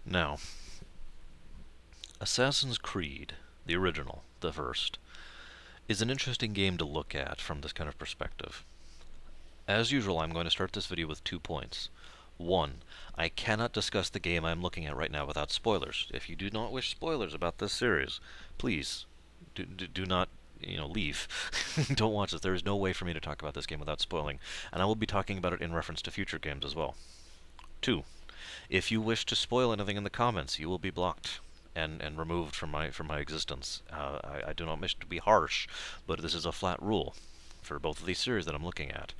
Now, Assassin's Creed, the original, the first, is an interesting game to look at from this kind of perspective. As usual, I'm going to start this video with 2 points. One, I cannot discuss the game I'm looking at right now without spoilers. If you do not wish spoilers about this series, please do not, leave. Don't watch this. There is no way for me to talk about this game without spoiling, and I will be talking about it in reference to future games as well. Two, if you wish to spoil anything in the comments, you will be blocked and removed from my existence. I do not wish to be harsh, but this is a flat rule for both of these series that I'm looking at.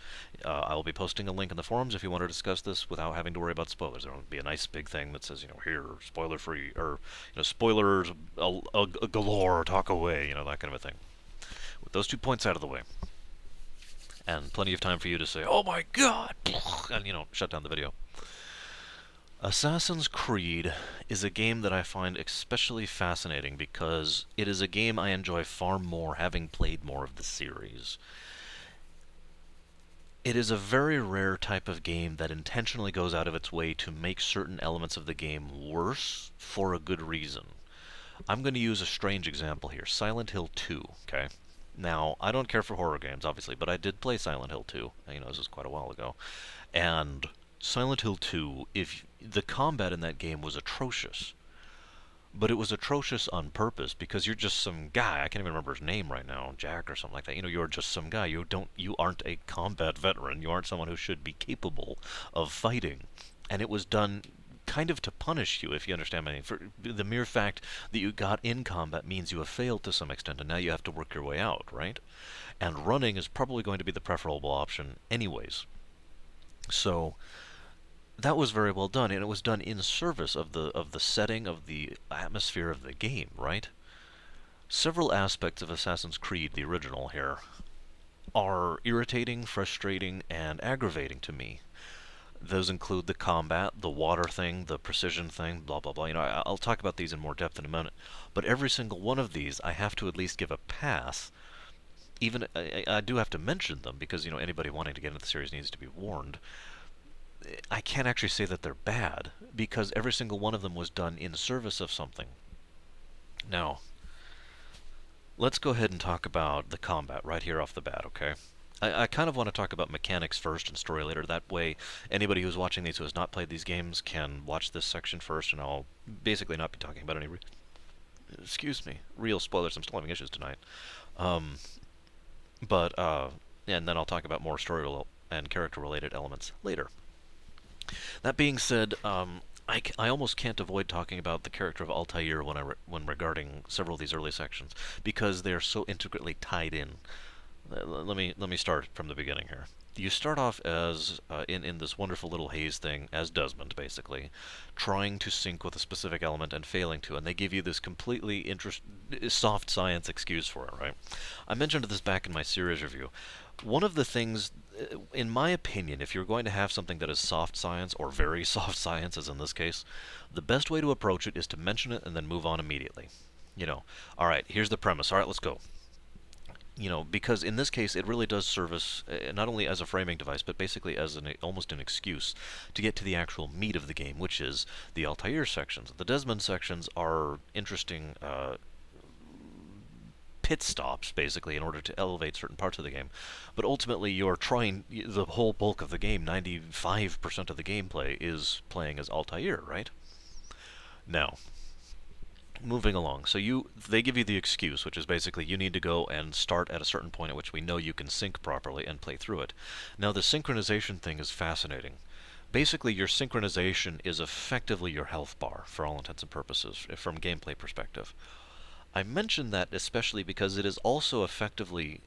I will be posting a link in the forums if you want to discuss this without having to worry about spoilers. There will be a nice big thing that says, here, spoiler free, or spoilers galore, talk away, that kind of a thing. With those 2 points out of the way, and plenty of time for you to say, "Oh my God," and shut down the video. Assassin's Creed is a game that I find especially fascinating because it is a game I enjoy far more having played more of the series. It is a very rare type of game that intentionally goes out of its way to make certain elements of the game worse for a good reason. I'm going to use a strange example here, Silent Hill 2, okay? Now, I don't care for horror games, obviously, but I did play Silent Hill 2. This was quite a while ago. And Silent Hill 2, if the combat in that game was atrocious, but it was atrocious on purpose because you're just some guy. I can't even remember his name right now, Jack or something like that. You're just some guy. You aren't a combat veteran. You aren't someone who should be capable of fighting. And it was done kind of to punish you, if you understand my meaning. For the mere fact that you got in combat means you have failed to some extent, and now you have to work your way out, right? And running is probably going to be the preferable option anyways. So that was very well done, and it was done in service of the setting, of the atmosphere of the game, right? Several aspects of Assassin's Creed, the original here, are irritating, frustrating, and aggravating to me. Those include the combat, the water thing, the precision thing, blah blah blah. I'll talk about these in more depth in a minute. But every single one of these, I have to at least give a pass. Even I do have to mention them because anybody wanting to get into the series needs to be warned. I can't actually say that they're bad, because every single one of them was done in service of something. Now, let's go ahead and talk about the combat right here off the bat, okay? I kind of want to talk about mechanics first and story later. That way, anybody who's watching these who has not played these games can watch this section first, and I'll basically not be talking about any real spoilers. I'm still having issues tonight. Um, and then I'll talk about more story and character-related elements later. That being said, I almost can't avoid talking about the character of Altair when regarding several of these early sections because they're so intricately tied in. Let me start from the beginning here. You start off as in this wonderful little haze thing as Desmond, basically, trying to sync with a specific element and failing to, and they give you this completely soft science excuse for it, right? I mentioned this back in my series review. One of the things, in my opinion, if you're going to have something that is soft science, or very soft science, as in this case, the best way to approach it is to mention it and then move on immediately. Alright, here's the premise. Alright, let's go. Because in this case, it really does service not only as a framing device, but basically as almost an excuse to get to the actual meat of the game, which is the Altair sections. The Desmond sections are interesting pit stops, basically, in order to elevate certain parts of the game. But ultimately, you're trying, the whole bulk of the game, 95% of the gameplay, is playing as Altair, right? Now, moving along. So they give you the excuse, which is basically you need to go and start at a certain point at which we know you can sync properly and play through it. Now, the synchronization thing is fascinating. Basically, your synchronization is effectively your health bar, for all intents and purposes, from gameplay perspective. I mention that especially because it is also effectively,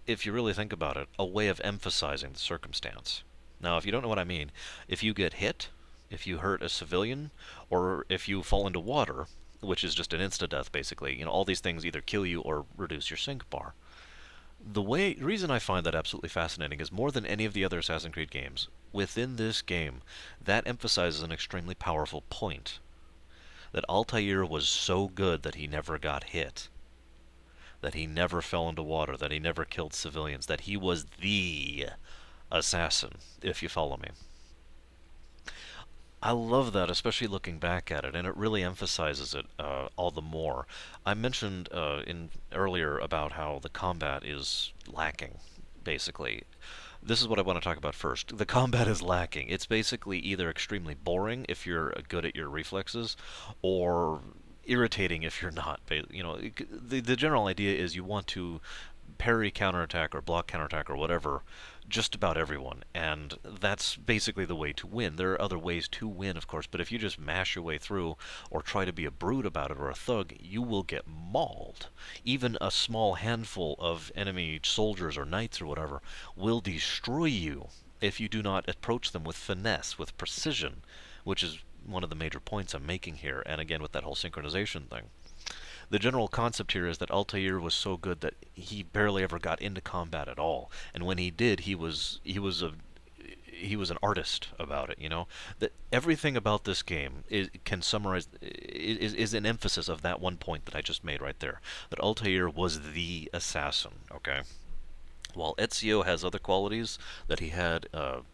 if you really think about it, a way of emphasizing the circumstance. Now, if you don't know what I mean, if you get hit, if you hurt a civilian, or if you fall into water, which is just an insta-death, basically, all these things either kill you or reduce your sync bar. The reason I find that absolutely fascinating is more than any of the other Assassin's Creed games, within this game, that emphasizes an extremely powerful point. That Altair was so good that he never got hit. That he never fell into water, that he never killed civilians, that he was the assassin, if you follow me. I love that, especially looking back at it, and it really emphasizes it all the more. I mentioned in earlier about how the combat is lacking, basically. This is what I want to talk about first. The combat is lacking. It's basically either extremely boring if you're good at your reflexes, or irritating if you're not. The general idea is you want to parry counterattack or block counterattack or whatever just about everyone, and that's basically the way to win. There are other ways to win, of course, but if you just mash your way through or try to be a brute about it or a thug, you will get mauled. Even a small handful of enemy soldiers or knights or whatever will destroy you if you do not approach them with finesse, with precision, which is one of the major points I'm making here, and again with that whole synchronization thing. The general concept here is that Altair was so good that he barely ever got into combat at all, and when he did, he was an artist about it. That everything about this game can summarize is an emphasis of that one point that I just made right there. That Altair was the assassin. Okay. While Ezio has other qualities that he had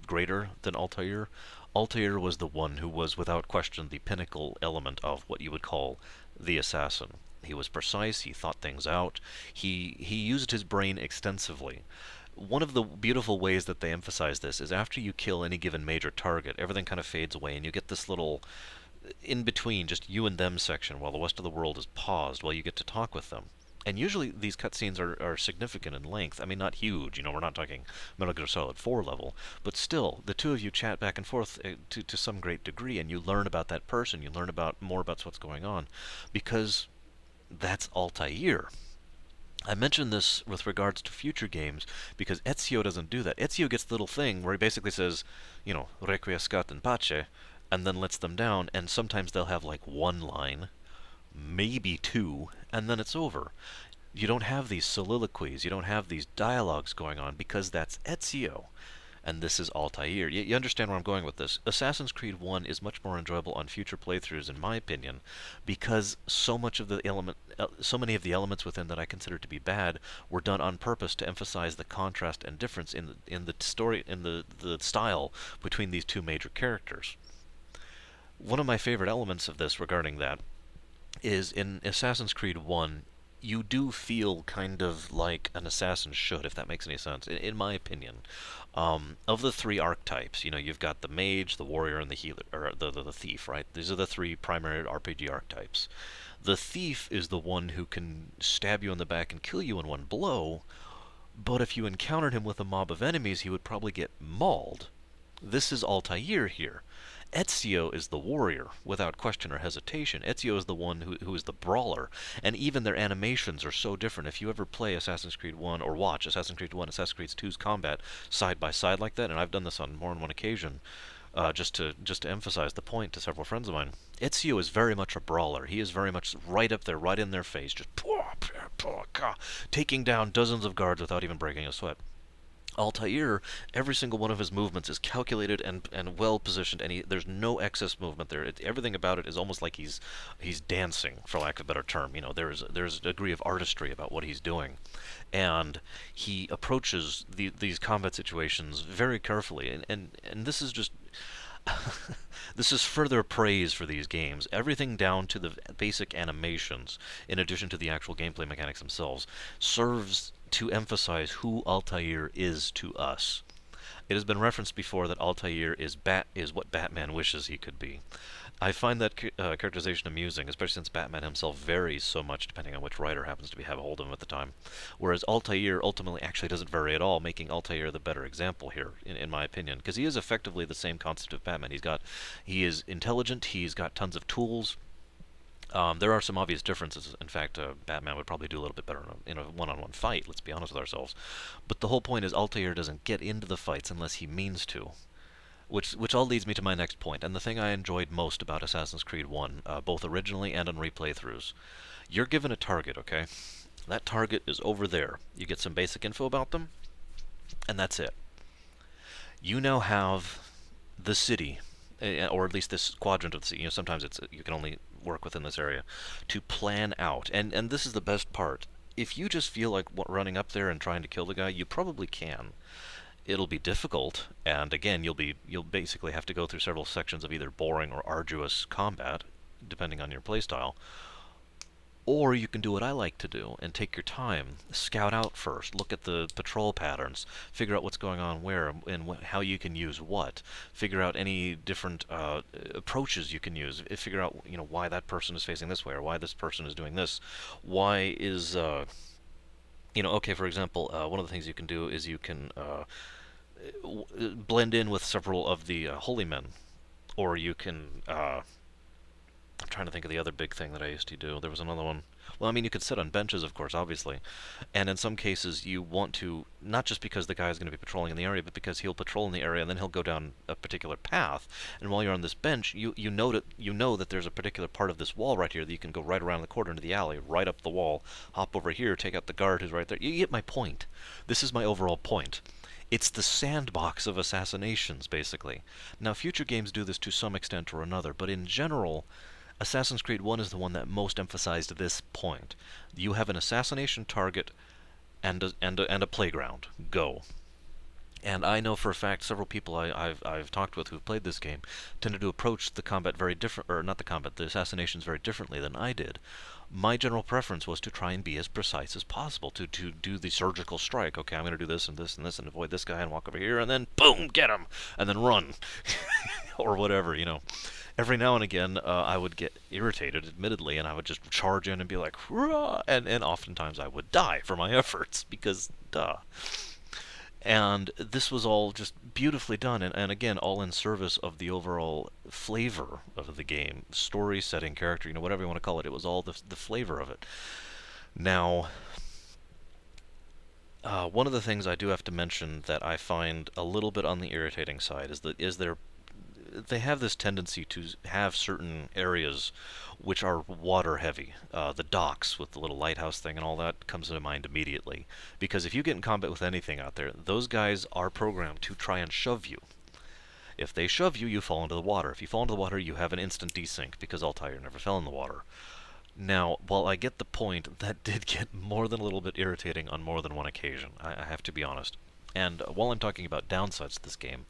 greater than Altair, Altair was the one who was without question the pinnacle element of what you would call the assassin. He was precise, he thought things out, he used his brain extensively. One of the beautiful ways that they emphasize this is after you kill any given major target, everything kind of fades away and you get this little in between, just you and them section while the rest of the world is paused while you get to talk with them. And usually these cutscenes are significant in length. I mean, not huge. We're not talking Metal Gear Solid 4 level, but still, the two of you chat back and forth to some great degree, and you learn about that person. You learn about more about what's going on, because that's Altair. I mention this with regards to future games because Ezio doesn't do that. Ezio gets the little thing where he basically says, Requiescat in pace, and then lets them down, and sometimes they'll have like one line, maybe two, and then it's over. You don't have these soliloquies, you don't have these dialogues going on because that's Ezio. And this is Altair. You understand where I'm going with this. Assassin's Creed 1 is much more enjoyable on future playthroughs, in my opinion, because so many of the elements within that I consider to be bad were done on purpose to emphasize the contrast and difference in the story, in the style between these two major characters. One of my favorite elements of this regarding that is in Assassin's Creed 1, you do feel kind of like an assassin should, if that makes any sense, in my opinion. Of the three archetypes, you've got the mage, the warrior, and the healer, or the thief, right? These are the three primary RPG archetypes. The thief is the one who can stab you in the back and kill you in one blow, but if you encountered him with a mob of enemies, he would probably get mauled. This is Altair here. Ezio is the warrior, without question or hesitation. Ezio is the one who is the brawler, and even their animations are so different. If you ever play Assassin's Creed 1 or watch Assassin's Creed 1, Assassin's Creed 2's combat side by side like that, and I've done this on more than one occasion, just to emphasize the point to several friends of mine. Ezio is very much a brawler. He is very much right up there, right in their face, just taking down dozens of guards without even breaking a sweat. Altair, every single one of his movements is calculated and well positioned, and there's no excess movement there. Everything about it is almost like he's dancing, for lack of a better term. There's a degree of artistry about what he's doing, and he approaches these combat situations very carefully. And this is just this is further praise for these games. Everything down to the basic animations, in addition to the actual gameplay mechanics themselves, serves to emphasize who Altair is to us. It has been referenced before that Altair is what Batman wishes he could be. I find that characterization amusing, especially since Batman himself varies so much depending on which writer happens to have a hold of him at the time. Whereas Altair ultimately actually doesn't vary at all, making Altair the better example here, in my opinion, because he is effectively the same concept of Batman. He is intelligent, he's got tons of tools. There are some obvious differences. In fact, Batman would probably do a little bit better in a one-on-one fight, let's be honest with ourselves. But the whole point is Altair doesn't get into the fights unless he means to. Which all leads me to my next point, and the thing I enjoyed most about Assassin's Creed 1, both originally and on replaythroughs. You're given a target, okay? That target is over there. You get some basic info about them, and that's it. You now have the city, or at least this quadrant of the city. Sometimes you can only work within this area, to plan out. And this is the best part. If you just feel like running up there and trying to kill the guy, you probably can. It'll be difficult, and again, you'll basically have to go through several sections of either boring or arduous combat, depending on your playstyle. Or you can do what I like to do and take your time, scout out first, look at the patrol patterns, figure out what's going on where and how you can use what, figure out any different approaches you can use, figure out why that person is facing this way or why this person is doing this, why is okay, for example, one of the things you can do is you can blend in with several of the holy men, or you can I'm trying to think of the other big thing that I used to do. There was another one. Well, I mean, you could sit on benches, of course, obviously. And in some cases, you want to, not just because the guy is going to be patrolling in the area, but because he'll patrol in the area and then he'll go down a particular path. And while you're on this bench, you know that there's a particular part of this wall right here that you can go right around the corner into the alley, right up the wall, hop over here, take out the guard who's right there. You get my point. This is my overall point. It's the sandbox of assassinations, basically. Now, future games do this to some extent or another, but in general, Assassin's Creed 1 is the one that most emphasized this point. You have an assassination target and a playground. Go. And I know for a fact several people I've talked with who've played this game tended to approach the combat very different, or not the combat, the assassinations very differently than I did. My general preference was to try and be as precise as possible, to do the surgical strike. Okay, I'm going to do this and this and this and avoid this guy and walk over here and then boom, get him, and then run, or whatever. Every now and again, I would get irritated, admittedly, and I would just charge in and be like, "Hurrah!" and oftentimes I would die for my efforts, because, duh. And this was all just beautifully done, and again, all in service of the overall flavor of the game. Story, setting, character, whatever you want to call it. It was all the flavor of it. Now, one of the things I do have to mention that I find a little bit on the irritating side is they have this tendency to have certain areas which are water heavy. The docks with the little lighthouse thing and all that comes to mind immediately. Because if you get in combat with anything out there, those guys are programmed to try and shove you. If they shove you, you fall into the water. If you fall into the water, you have an instant desync, because Altair never fell in the water. Now, while I get the point, that did get more than a little bit irritating on more than one occasion. I have to be honest. And while I'm talking about downsides to this game,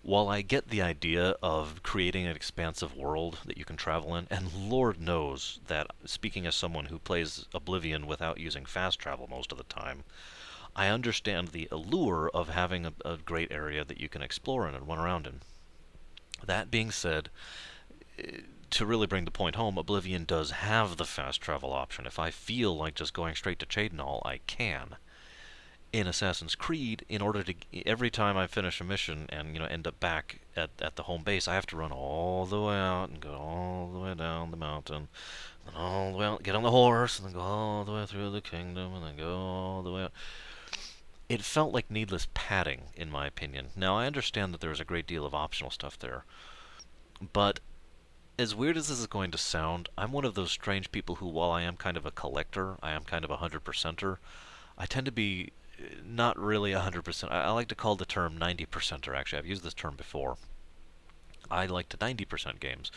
while I get the idea of creating an expansive world that you can travel in, and Lord knows that, speaking as someone who plays Oblivion without using fast travel most of the time, I understand the allure of having a great area that you can explore in and run around in. That being said, to really bring the point home, Oblivion does have the fast travel option. If I feel like just going straight to Cheydinhal, I can. In Assassin's Creed, in order to every time I finish a mission and end up back at the home base, I have to run all the way out and go all the way down the mountain, and then all the way out, get on the horse, and then go all the way through the kingdom, and then go all the way out. It felt like needless padding, in my opinion. Now, I understand that there is a great deal of optional stuff there, but as weird as this is going to sound, I'm one of those strange people who, while I am kind of a collector, I am kind of a 100%er, I tend to be not really 100%. I like to call the term 90%er, actually. I've used this term before. I like to 90% games.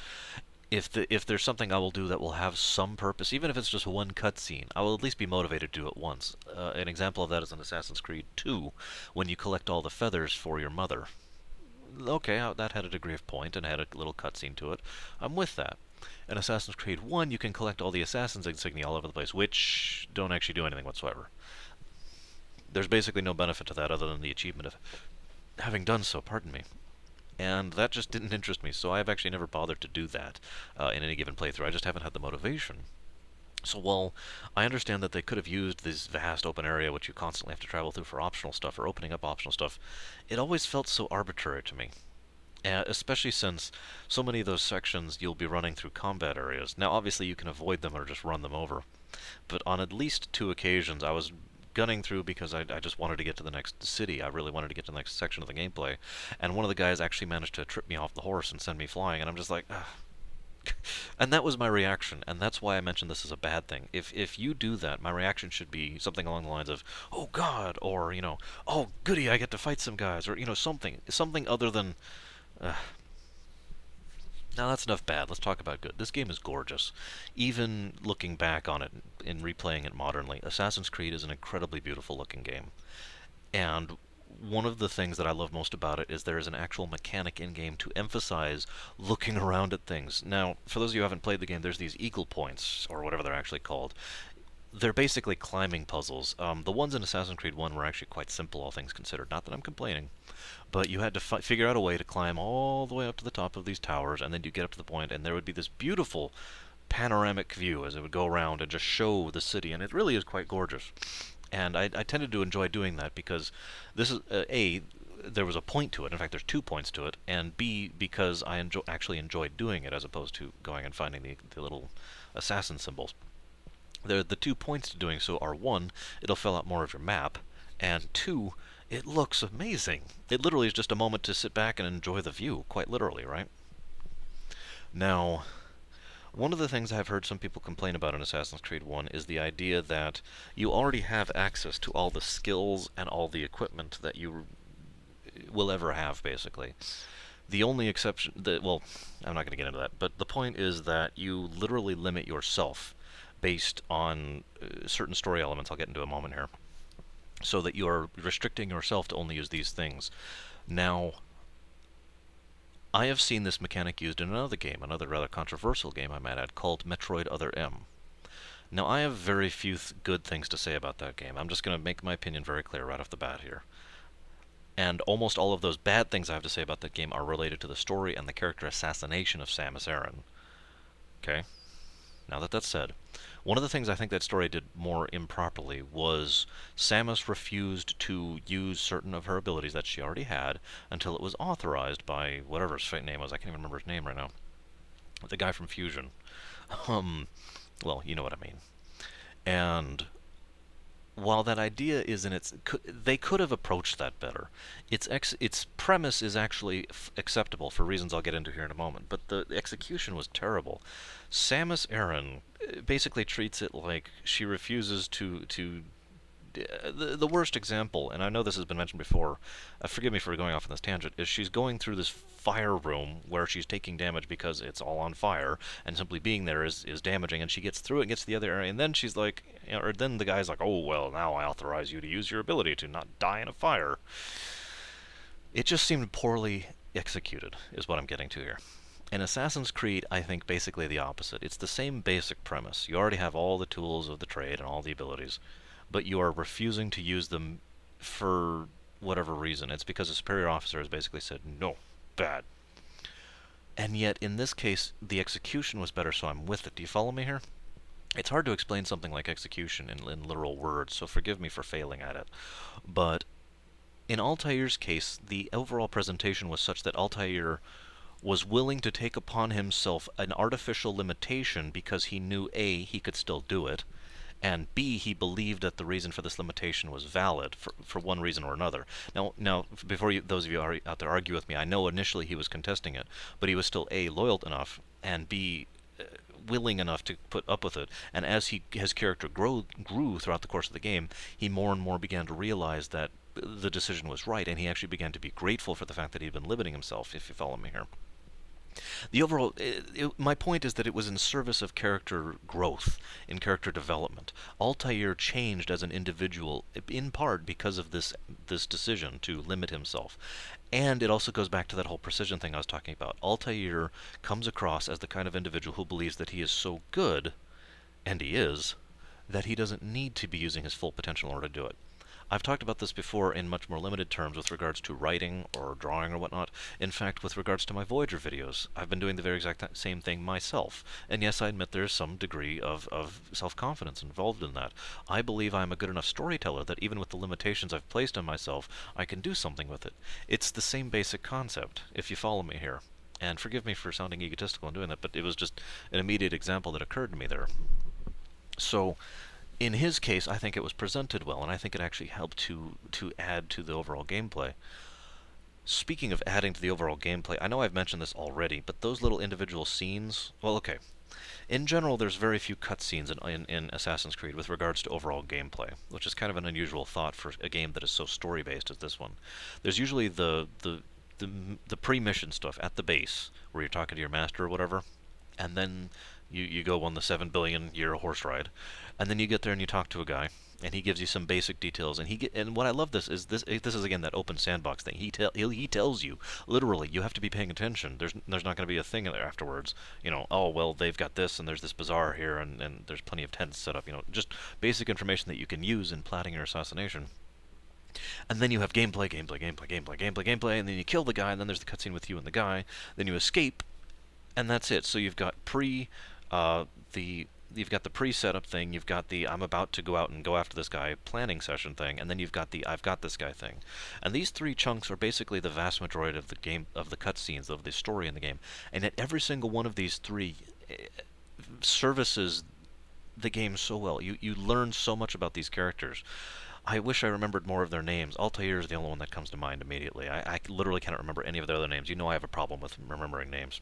If there's something I will do that will have some purpose, even if it's just one cutscene, I will at least be motivated to do it once. An example of that is in Assassin's Creed 2, when you collect all the feathers for your mother. Okay, that had a degree of point and had a little cutscene to it. I'm with that. In Assassin's Creed 1, you can collect all the Assassin's insignia all over the place, which don't actually do anything whatsoever. There's basically no benefit to that other than the achievement of having done so, pardon me. And that just didn't interest me, so I've actually never bothered to do that in any given playthrough. I just haven't had the motivation. So while I understand that they could have used this vast open area which you constantly have to travel through for optional stuff or opening up optional stuff, it always felt so arbitrary to me. Especially since so many of those sections you'll be running through combat areas. Now obviously you can avoid them or just run them over, but on at least two occasions I was gunning through because I just wanted to get to the next city. I really wanted to get to the next section of the gameplay, and one of the guys actually managed to trip me off the horse and send me flying, and I'm just like, ugh. And that was my reaction, and that's why I mentioned this as a bad thing. If you do that, my reaction should be something along the lines of, "Oh God," or "Oh goody, I get to fight some guys," or something other than. Now that's enough bad. Let's talk about good. This game is gorgeous. Even looking back on it and replaying it modernly, Assassin's Creed is an incredibly beautiful looking game. And one of the things that I love most about it is there is an actual mechanic in-game to emphasize looking around at things. Now, for those of you who haven't played the game, there's these eagle points, or whatever they're actually called. They're basically climbing puzzles. The ones in Assassin's Creed 1 were actually quite simple, all things considered. Not that I'm complaining. But you had to figure out a way to climb all the way up to the top of these towers, and then you get up to the point, and there would be this beautiful panoramic view as it would go around and just show the city, and it really is quite gorgeous. And I tended to enjoy doing that because this is A, there was a point to it. In fact, there's 2 points to it, and B, because I actually enjoyed doing it as opposed to going and finding the little assassin symbols. The 2 points to doing so are, one, it'll fill out more of your map, and two, it looks amazing. It literally is just a moment to sit back and enjoy the view, quite literally, right? Now, one of the things I've heard some people complain about in Assassin's Creed 1 is the idea that you already have access to all the skills and all the equipment that you will ever have, basically. The only exception, well, I'm not going to get into that, but the point is that you literally limit yourself based on certain story elements I'll get into in a moment here, so that you are restricting yourself to only use these things. Now, I have seen this mechanic used in another game, another rather controversial game I might add, called Metroid Other M. Now, I have very few good things to say about that game. I'm just going to make my opinion very clear right off the bat here. And almost all of those bad things I have to say about that game are related to the story and the character assassination of Samus Aran. Okay? Now that that's said, one of the things I think that story did more improperly was Samus refused to use certain of her abilities that she already had until it was authorized by whatever his fake name was. I can't even remember his name right now. The guy from Fusion. Well, you know what I mean. And while that idea is in its, they could have approached that better. Its premise is actually acceptable for reasons I'll get into here in a moment, but the execution was terrible. Samus Aran basically treats it like she refuses to the worst example, and I know this has been mentioned before, forgive me for going off on this tangent, is she's going through this fire room where she's taking damage because it's all on fire, and simply being there is damaging, and she gets through it and gets to the other area, and then she's like, or then the guy's like, oh, well, now I authorize you to use your ability to not die in a fire. It just seemed poorly executed, is what I'm getting to here. In Assassin's Creed, I think basically the opposite. It's the same basic premise. You already have all the tools of the trade and all the abilities, but you are refusing to use them for whatever reason. It's because a superior officer has basically said, no, bad. And yet, in this case, the execution was better, so I'm with it. Do you follow me here? It's hard to explain something like execution in literal words, so forgive me for failing at it. But in Altair's case, the overall presentation was such that Altair was willing to take upon himself an artificial limitation because he knew A, he could still do it, and B, he believed that the reason for this limitation was valid for one reason or another. Now, before those of you out there argue with me, I know initially he was contesting it, but he was still A, loyal enough, and B, willing enough to put up with it. And as his character grew throughout the course of the game, he more and more began to realize that the decision was right, and he actually began to be grateful for the fact that he'd been limiting himself, if you follow me here. The overall, my point is that it was in service of character growth, in character development. Altair changed as an individual, in part because of this decision to limit himself. And it also goes back to that whole precision thing I was talking about. Altair comes across as the kind of individual who believes that he is so good, and he is, that he doesn't need to be using his full potential in order to do it. I've talked about this before in much more limited terms with regards to writing or drawing or whatnot. In fact, with regards to my Voyager videos, I've been doing the very exact same thing myself. And yes, I admit there's some degree of self-confidence involved in that. I believe I'm a good enough storyteller that even with the limitations I've placed on myself, I can do something with it. It's the same basic concept, if you follow me here. And forgive me for sounding egotistical in doing that, but it was just an immediate example that occurred to me there. So, in his case, I think it was presented well, and I think it actually helped to add to the overall gameplay. Speaking of adding to the overall gameplay, I know I've mentioned this already, but those little individual scenes, well, okay. In general, there's very few cutscenes in Assassin's Creed with regards to overall gameplay, which is kind of an unusual thought for a game that is so story-based as this one. There's usually the pre-mission stuff at the base, where you're talking to your master or whatever, and then you go on the 7 billion year horse ride, and then you get there and you talk to a guy, and he gives you some basic details. And what I love this is again that open sandbox thing. He tells you literally you have to be paying attention. There's not going to be a thing there afterwards. Oh well, they've got this and there's this bazaar here and there's plenty of tents set up. Just basic information that you can use in plotting your assassination. And then you have gameplay, and then you kill the guy, and then there's the cutscene with you and the guy. Then you escape, and that's it. So you've got the you've got the pre-setup thing, you've got the I'm about to go out and go after this guy planning session thing, and then you've got the I've got this guy thing. And these three chunks are basically the vast majority of the game, of the cutscenes, of the story in the game. And yet every single one of these three services the game so well. You learn so much about these characters. I wish I remembered more of their names. Altair is the only one that comes to mind immediately. I literally cannot remember any of their other names. I have a problem with remembering names.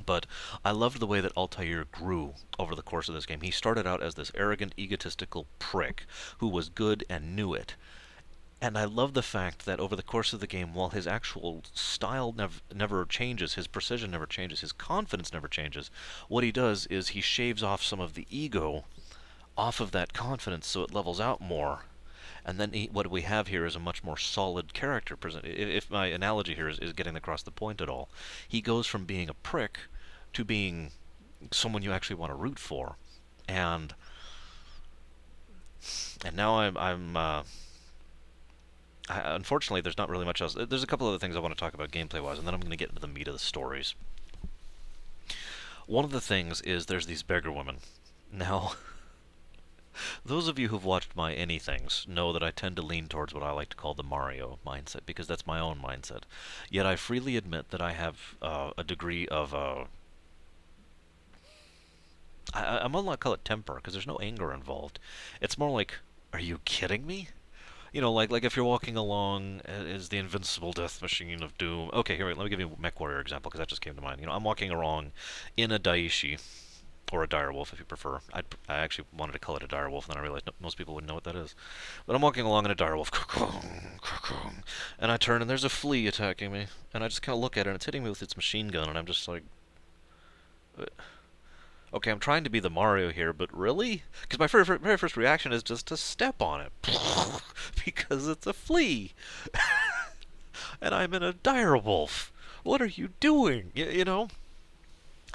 But I loved the way that Altair grew over the course of this game. He started out as this arrogant, egotistical prick who was good and knew it. And I love the fact that over the course of the game, while his actual style never changes, his precision never changes, his confidence never changes, what he does is he shaves off some of the ego off of that confidence so it levels out more. And then what we have here is a much more solid character present. If my analogy here is getting across the point at all, he goes from being a prick to being someone you actually want to root for, and now unfortunately there's not really much else. There's a couple other things I want to talk about gameplay wise, and then I'm going to get into the meat of the stories. One of the things is there's these beggar women. Now, those of you who've watched my anythings know that I tend to lean towards what I like to call the Mario mindset, because that's my own mindset. Yet I freely admit that I have a degree of I'm gonna call it temper, because there's no anger involved. It's more like, are you kidding me? Like if you're walking along as the invincible death machine of doom. Okay, here, wait, let me give you a Mech Warrior example, because that just came to mind. I'm walking along in a Daishi, or a direwolf if you prefer. I actually wanted to call it a direwolf, and then I realized most people wouldn't know what that is. But I'm walking along in a direwolf, and I turn and there's a flea attacking me, and I just kind of look at it, and it's hitting me with its machine gun, and I'm just like, okay, I'm trying to be the Mario here, but really? Because my very first reaction is just to step on it, because it's a flea, and I'm in a direwolf. What are you doing?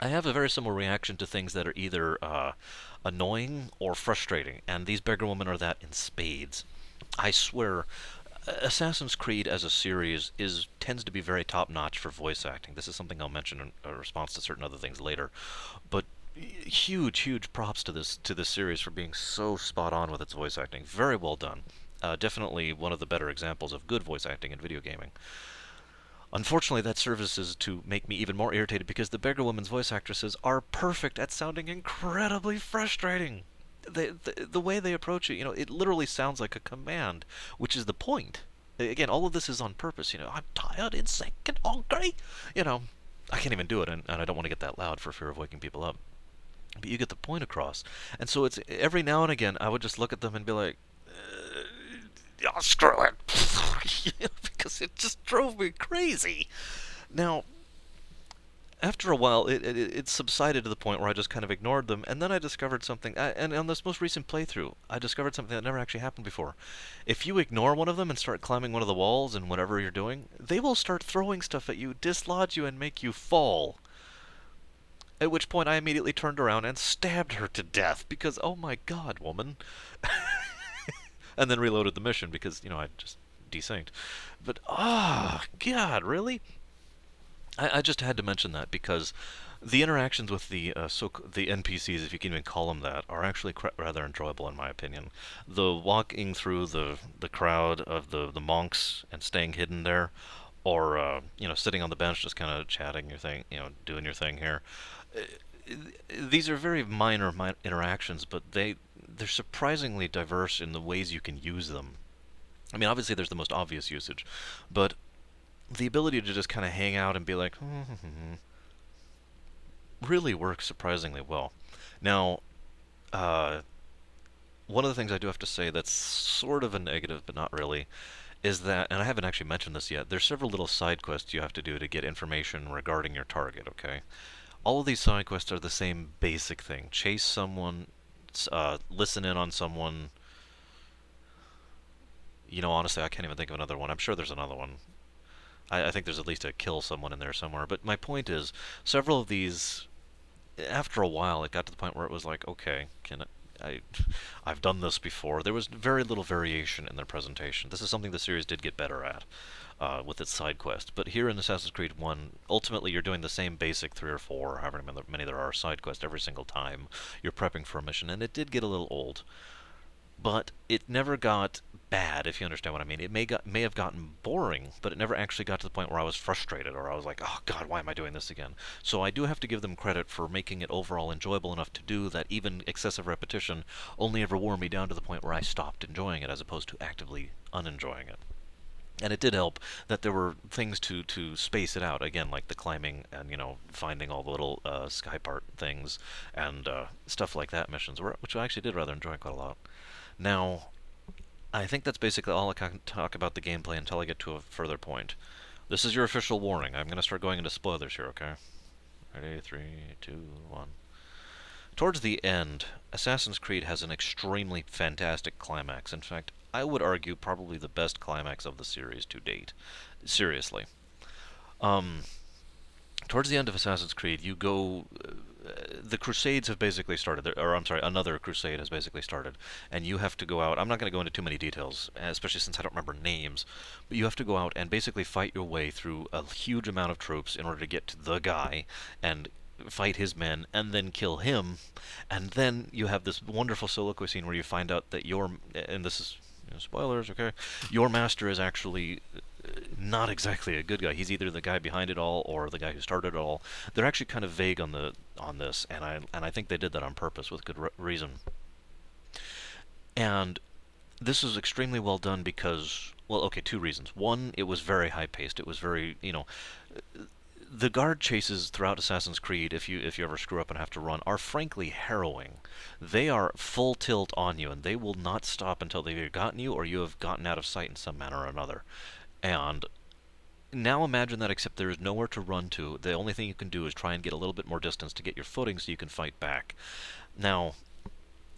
I have a very similar reaction to things that are either annoying or frustrating, and these beggar women are that in spades. I swear, Assassin's Creed as a series tends to be very top-notch for voice acting. This is something I'll mention in response to certain other things later, but huge props to this series for being so spot on with its voice acting. Very well done. Definitely one of the better examples of good voice acting in video gaming. Unfortunately, that serves to make me even more irritated because the beggar woman's voice actresses are perfect at sounding incredibly frustrating. The way they approach it, it literally sounds like a command, which is the point. Again, all of this is on purpose. I'm tired and sick and hungry. I can't even do it, and I don't want to get that loud for fear of waking people up. But you get the point across. And so it's every now and again, I would just look at them and be like, oh, screw it. Because it just drove me crazy. Now, after a while, it subsided to the point where I just kind of ignored them, and then I discovered something. And on this most recent playthrough, I discovered something that never actually happened before. If you ignore one of them and start climbing one of the walls and whatever you're doing, they will start throwing stuff at you, dislodge you, and make you fall. At which point I immediately turned around and stabbed her to death because, oh my god, woman. And then reloaded the mission because, I just desynced. But, god, really? I just had to mention that because the interactions with the NPCs, if you can even call them that, are actually rather enjoyable in my opinion. The walking through the crowd of the monks and staying hidden there, or sitting on the bench just kind of chatting your thing, doing your thing here. These are very minor interactions, but they're surprisingly diverse in the ways you can use them. I mean, obviously there's the most obvious usage, but the ability to just kind of hang out and be like, really works surprisingly well. Now, one of the things I do have to say that's sort of a negative, but not really, is that, and I haven't actually mentioned this yet, there's several little side quests you have to do to get information regarding your target, okay? All of these side quests are the same basic thing. Chase someone, listen in on someone, Honestly, I can't even think of another one. I'm sure there's another one. I think there's at least a kill someone in there somewhere. But my point is, several of these, after a while, it got to the point where it was like, okay, I, I've done this before. There was very little variation in their presentation. This is something the series did get better at, with its side quest. But here in Assassin's Creed 1, ultimately you're doing the same basic 3 or 4, or however many there are, side quests every single time you're prepping for a mission, and it did get a little old. But it never got bad, if you understand what I mean. It may have gotten boring, but it never actually got to the point where I was frustrated or I was like, oh god, why am I doing this again? So I do have to give them credit for making it overall enjoyable enough to do that even excessive repetition only ever wore me down to the point where I stopped enjoying it as opposed to actively unenjoying it. And it did help that there were things to space it out. Again, like the climbing and, finding all the little sky part things and stuff like that missions, which I actually did rather enjoy quite a lot. Now, I think that's basically all I can talk about the gameplay until I get to a further point. This is your official warning. I'm going to start going into spoilers here, okay? Ready? 3, 2, 1. Towards the end, Assassin's Creed has an extremely fantastic climax. In fact, I would argue probably the best climax of the series to date. Seriously. Um, Towards the end of Assassin's Creed, you go. The Crusades have basically started, or I'm sorry, another Crusade has basically started, and you have to go out. I'm not going to go into too many details, especially since I don't remember names, but you have to go out and basically fight your way through a huge amount of troops in order to get to the guy and fight his men and then kill him, and then you have this wonderful soliloquy scene where you find out that and this is spoilers, okay, your master is actually not exactly a good guy. He's either the guy behind it all or the guy who started it all. They're actually kind of vague on this, and I think they did that on purpose with good reason. And this is extremely well done because, well, okay, two reasons. One, it was very high paced. It was very, the guard chases throughout Assassin's Creed, if you ever screw up and have to run, are frankly harrowing. They are full tilt on you, and they will not stop until they've either gotten you or you have gotten out of sight in some manner or another. And now imagine that, except there is nowhere to run to. The only thing you can do is try and get a little bit more distance to get your footing so you can fight back. Now,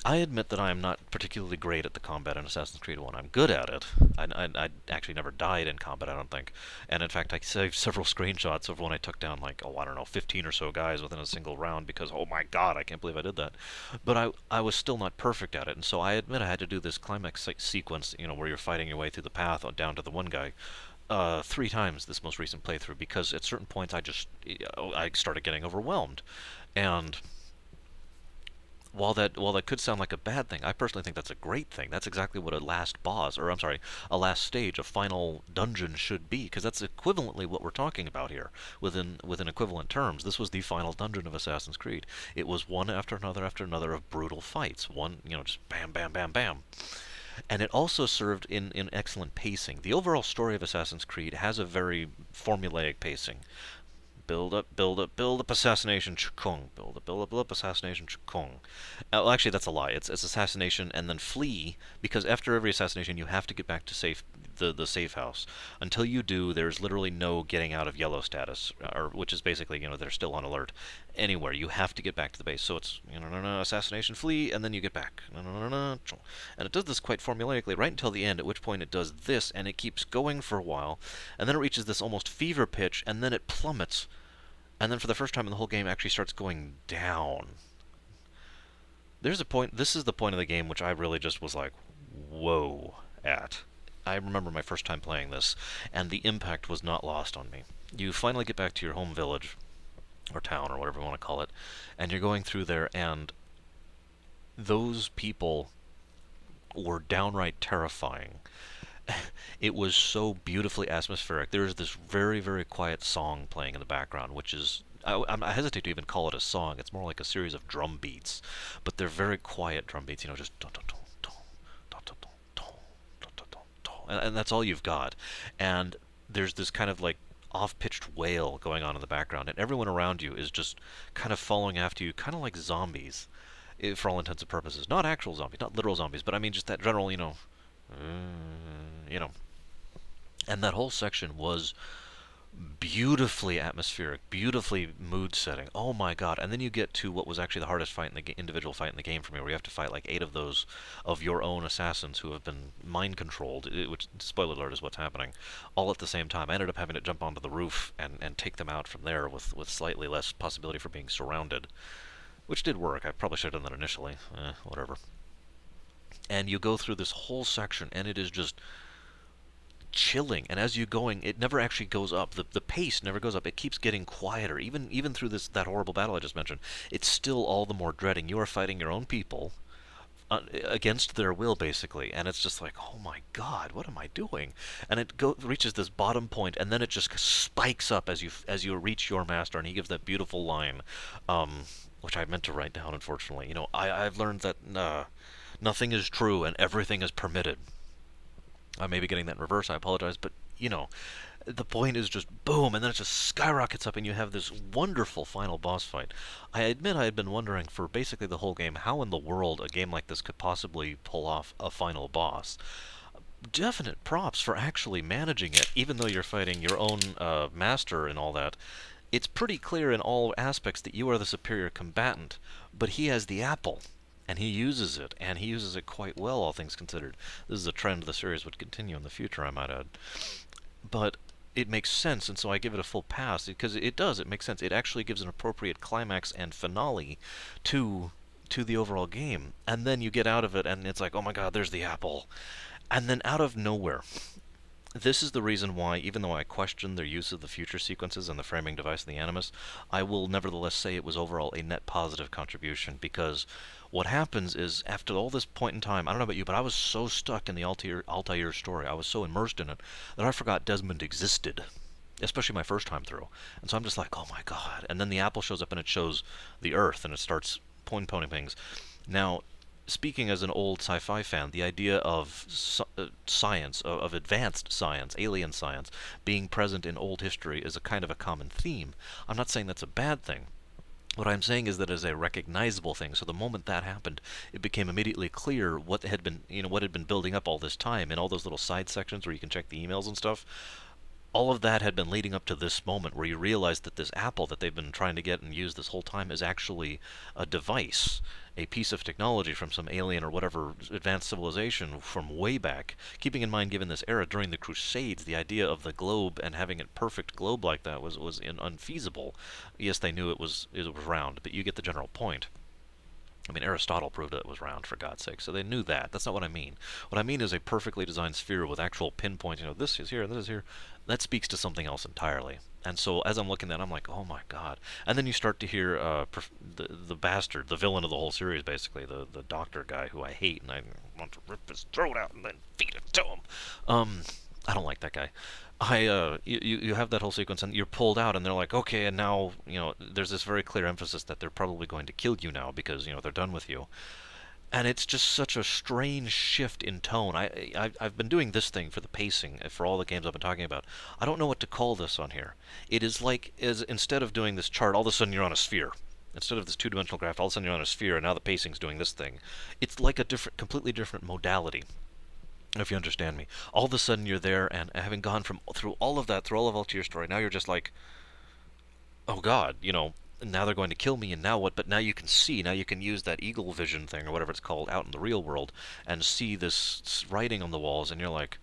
I admit that I am not particularly great at the combat in Assassin's Creed 1. I'm good at it. I actually never died in combat, I don't think. And in fact, I saved several screenshots of when I took down, like, oh, I don't know, 15 or so guys within a single round because, oh my god, I can't believe I did that. But I was still not perfect at it, and so I admit I had to do this climax sequence, where you're fighting your way through the path down to the one guy. 3 times this most recent playthrough because at certain points I started getting overwhelmed, and while that could sound like a bad thing, I personally think that's a great thing. That's exactly what a last boss, or I'm sorry, a last stage, a final dungeon should be, because that's equivalently what we're talking about here, within equivalent terms. This was the final dungeon of Assassin's Creed. It was one after another of brutal fights. One, just bam, bam, bam, bam. And it also served in excellent pacing. The overall story of Assassin's Creed has a very formulaic pacing. Build up, build up, build up, assassination, chukung. Build up, assassination, chukung. Well, actually, that's a lie. It's assassination and then flee, because after every assassination, you have to get back to the safe house. Until you do, there's literally no getting out of yellow status, or which is basically, they're still on alert anywhere. You have to get back to the base. So it's, assassination, flee, and then you get back. And it does this quite formulaically right until the end, at which point it does this, and it keeps going for a while, and then it reaches this almost fever pitch, and then it plummets, and then for the first time in the whole game actually starts going down. There's a point, this is the point of the game which I really just was like, whoa, at. I remember my first time playing this, and the impact was not lost on me. You finally get back to your home village, or town, or whatever you want to call it, and you're going through there, and those people were downright terrifying. It was so beautifully atmospheric. There's this very, very quiet song playing in the background, which is, I hesitate to even call it a song. It's more like a series of drum beats, but they're very quiet drum beats. Just dun dun dun dun dun dun dun dun dun dun dun, and that's all you've got. And there's this kind of like off-pitched wail going on in the background, and everyone around you is just kind of following after you, kind of like zombies, for all intents and purposes. Not actual zombies, not literal zombies, but I mean just that general, you know. And that whole section was Beautifully atmospheric, beautifully mood setting. Oh my god! And then you get to what was actually the hardest fight in the individual fight in the game for me, where you have to fight like 8 of those of your own assassins who have been mind controlled. Which, spoiler alert, is what's happening, all at the same time. I ended up having to jump onto the roof and take them out from there with slightly less possibility for being surrounded, which did work. I probably should have done that initially. Whatever. And you go through this whole section, and it is just chilling. And as you're going, it never actually goes up. The pace never goes up. It keeps getting quieter. Even through that horrible battle I just mentioned, it's still all the more dreading. You are fighting your own people against their will, basically, and it's just like, oh my god, what am I doing? And it reaches this bottom point, and then it just spikes up as you reach your master, and he gives that beautiful line, which I meant to write down, unfortunately. I've learned that nothing is true and everything is permitted. I may be getting that in reverse, I apologize, but the point is just boom, and then it just skyrockets up, and you have this wonderful final boss fight. I admit I had been wondering for basically the whole game how in the world a game like this could possibly pull off a final boss. Definite props for actually managing it, even though you're fighting your own master and all that. It's pretty clear in all aspects that you are the superior combatant, but he has the apple. And he uses it, and he uses it quite well, all things considered. This is a trend the series would continue in the future, I might add. But it makes sense, and so I give it a full pass, because it does, it makes sense. It actually gives an appropriate climax and finale to the overall game. And then you get out of it, and it's like, oh my god, there's the apple. And then out of nowhere, this is the reason why, even though I question their use of the future sequences and the framing device of the Animus, I will nevertheless say it was overall a net positive contribution, because what happens is, after all this point in time, I don't know about you, but I was so stuck in the Altair story, I was so immersed in it, that I forgot Desmond existed, especially my first time through. And so I'm just like, oh my god. And then the apple shows up, and it shows the Earth, and it starts pointing things. Now, speaking as an old sci-fi fan, the idea of science, of advanced science, alien science, being present in old history is a kind of a common theme. I'm not saying that's a bad thing. What I'm saying is that it is a recognizable thing. So the moment that happened, it became immediately clear what had been, what had been building up all this time in all those little side sections where you can check the emails and stuff. All of that had been leading up to this moment where you realize that this apple that they've been trying to get and use this whole time is actually a device, a piece of technology from some alien or whatever advanced civilization from way back. Keeping in mind, given this era during the Crusades, the idea of the globe and having a perfect globe like that was unfeasible. Yes, they knew it was round, but you get the general point. I mean, Aristotle proved it was round, for God's sake, so they knew that. That's not what I mean. What I mean is a perfectly designed sphere with actual pinpoints, this is here, this is here. That speaks to something else entirely. And so as I'm looking at it, I'm like, oh my god. And then you start to hear the bastard, the villain of the whole series, basically, the doctor guy who I hate, and I want to rip his throat out and then feed it to him. I don't like that guy. You have that whole sequence, and you're pulled out, and they're like, okay, and now, there's this very clear emphasis that they're probably going to kill you now because, they're done with you. And it's just such a strange shift in tone. I've been doing this thing for the pacing, for all the games I've been talking about. I don't know what to call this on here. It is like, instead of doing this chart, all of a sudden you're on a sphere. Instead of this two-dimensional graph, all of a sudden you're on a sphere, and now the pacing's doing this thing. It's like a completely different modality, if you understand me. All of a sudden you're there, and having gone through all of that, through all of Altair's story, now you're just like, oh god, now they're going to kill me, and now what? But now you can see, now you can use that eagle vision thing, or whatever it's called, out in the real world, and see this writing on the walls, and you're like,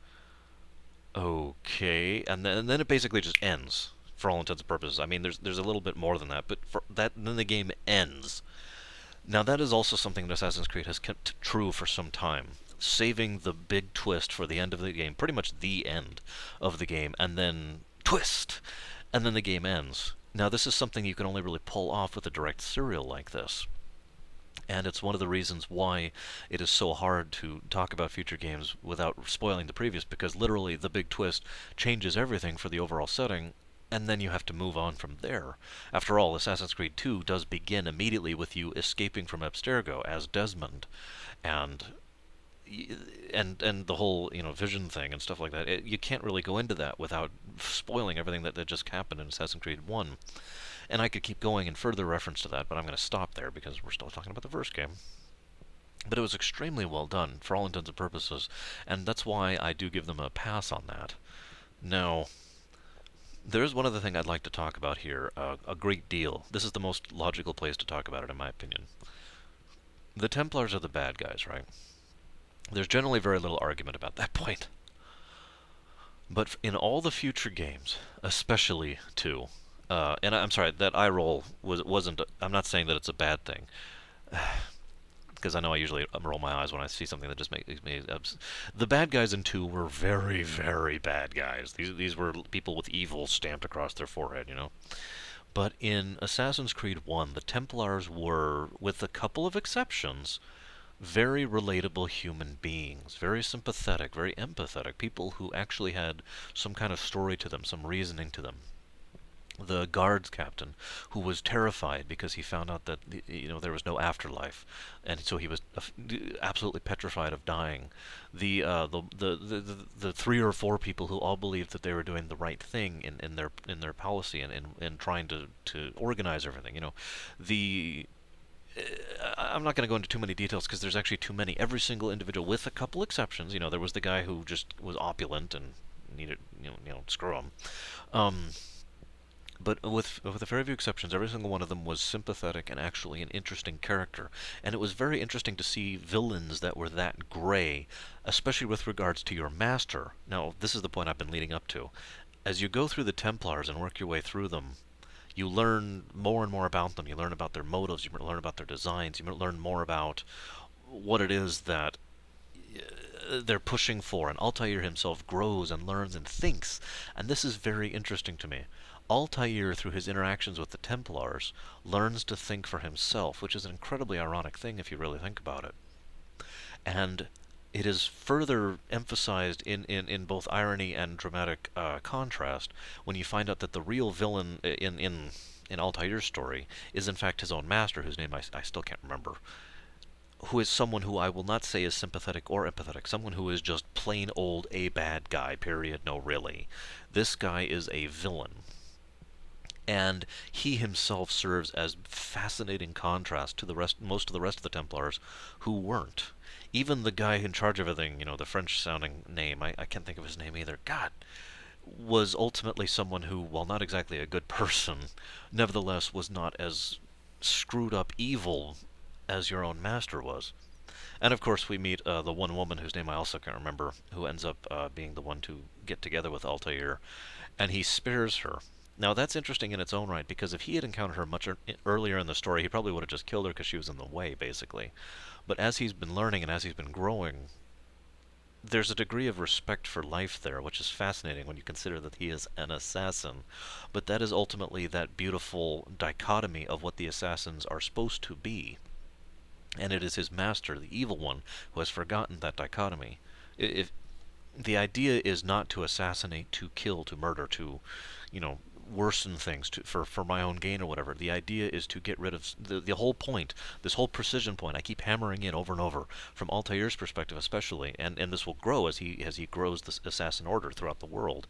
okay, and then it basically just ends, for all intents and purposes. I mean, there's a little bit more than that, but for that, then the game ends. Now that is also something that Assassin's Creed has kept true for some time, saving the big twist for the end of the game, pretty much the end of the game, and then twist, and then the game ends. Now this is something you can only really pull off with a direct serial like this. And it's one of the reasons why it is so hard to talk about future games without spoiling the previous, because literally the big twist changes everything for the overall setting, and then you have to move on from there. After all, Assassin's Creed 2 does begin immediately with you escaping from Abstergo as Desmond, and and the whole vision thing and stuff like that. You can't really go into that without spoiling everything that just happened in Assassin's Creed 1. And I could keep going in further reference to that, but I'm going to stop there because we're still talking about the first game. But it was extremely well done for all intents and purposes, and that's why I do give them a pass on that. Now, There's one other thing I'd like to talk about here, a great deal. This is the most logical place to talk about it, in my opinion. The Templars are the bad guys, right? There's generally very little argument about that point. But in all the future games, especially two, and I'm sorry, that eye roll wasn't. I'm not saying that it's a bad thing, because I know I usually roll my eyes when I see something that just makes me. The bad guys in two were very, very bad guys. These were people with evil stamped across their forehead, you know. But in Assassin's Creed 1, the Templars were, with a couple of exceptions, very relatable human beings, very sympathetic, very empathetic, people who actually had some kind of story to them, some reasoning to them. The guards captain, who was terrified because he found out that there was no afterlife, and so he was absolutely petrified of dying. The three or four people who all believed that they were doing the right thing in their policy and in trying to organize everything. The I'm not going to go into too many details because there's actually too many. Every single individual, with a couple exceptions, there was the guy who just was opulent and needed, screw him. Um, but with a very few exceptions, every single one of them was sympathetic and actually an interesting character. And it was very interesting to see villains that were that gray, especially with regards to your master. Now, this is the point I've been leading up to. As you go through the Templars and work your way through them, you learn more and more about them. You learn about their motives. You learn about their designs. You learn more about what it is that they're pushing for. And Altair himself grows and learns and thinks. And this is very interesting to me. Altair, through his interactions with the Templars, learns to think for himself, which is an incredibly ironic thing if you really think about it. And it is further emphasized in both irony and dramatic contrast when you find out that the real villain in Altair's story is in fact his own master, whose name I still can't remember, who is someone who I will not say is sympathetic or empathetic, someone who is just plain old a bad guy, period, no really. This guy is a villain. And he himself serves as fascinating contrast to most of the rest of the Templars who weren't. Even the guy in charge of everything, the French-sounding name, I can't think of his name either. God, was ultimately someone who, while not exactly a good person, nevertheless was not as screwed up evil as your own master was. And of course, we meet the one woman whose name I also can't remember, who ends up being the one to get together with Altair, and he spares her. Now that's interesting in its own right, because if he had encountered her much earlier in the story, he probably would have just killed her because she was in the way, basically. But as he's been learning and as he's been growing, there's a degree of respect for life there, which is fascinating when you consider that he is an assassin. But that is ultimately that beautiful dichotomy of what the assassins are supposed to be. And it is his master, the evil one, who has forgotten that dichotomy. If the idea is not to assassinate, to kill, to murder, to, worsen things for my own gain or whatever. The idea is to get rid of the whole point, this whole precision point. I keep hammering in over and over from Altair's perspective, especially, and this will grow as he grows this assassin order throughout the world.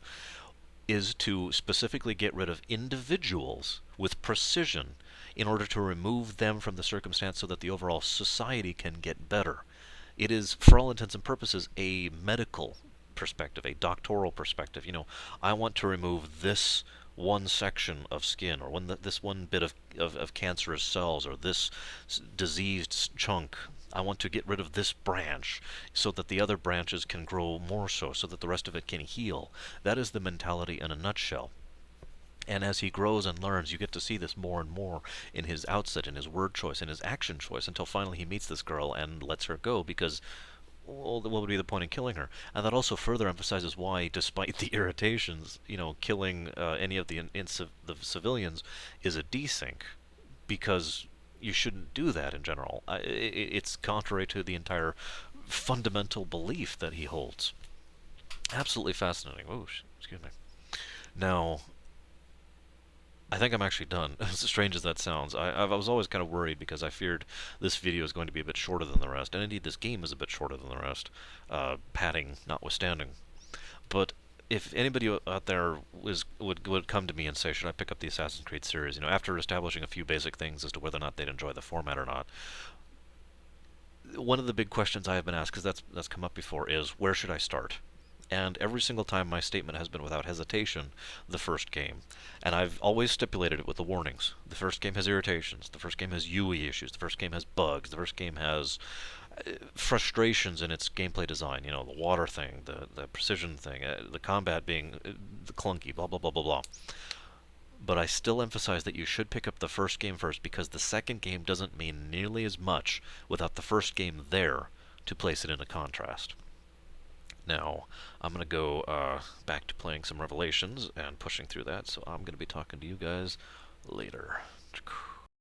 Is to specifically get rid of individuals with precision in order to remove them from the circumstance so that the overall society can get better. It is, for all intents and purposes, a medical perspective, a doctoral perspective. I want to remove this one section of skin, or this one bit of cancerous cells, or this diseased chunk. I want to get rid of this branch so that the other branches can grow more so that the rest of it can heal. That is the mentality in a nutshell. And as he grows and learns, you get to see this more and more in his outset, in his word choice, in his action choice, until finally he meets this girl and lets her go because, well, what would be the point in killing her? And that also further emphasizes why, despite the irritations, killing any of the civilians is a desync, because you shouldn't do that in general. It's contrary to the entire fundamental belief that he holds. Absolutely fascinating. Oh, excuse me. Now, I think I'm actually done, as strange as that sounds. I was always kind of worried because I feared this video is going to be a bit shorter than the rest, and indeed this game is a bit shorter than the rest, padding notwithstanding. But if anybody out there would come to me and say, should I pick up the Assassin's Creed series, after establishing a few basic things as to whether or not they'd enjoy the format or not, one of the big questions I have been asked, because that's come up before, is where should I start? And every single time my statement has been without hesitation, the first game. And I've always stipulated it with the warnings. The first game has irritations. The first game has UI issues. The first game has bugs. The first game has frustrations in its gameplay design. You know, the water thing, the precision thing, the combat being clunky, blah, blah, blah, blah, blah. But I still emphasize that you should pick up the first game first because the second game doesn't mean nearly as much without the first game there to place it in a contrast. Now, I'm going to go back to playing some Revelations and pushing through that, so I'm going to be talking to you guys later.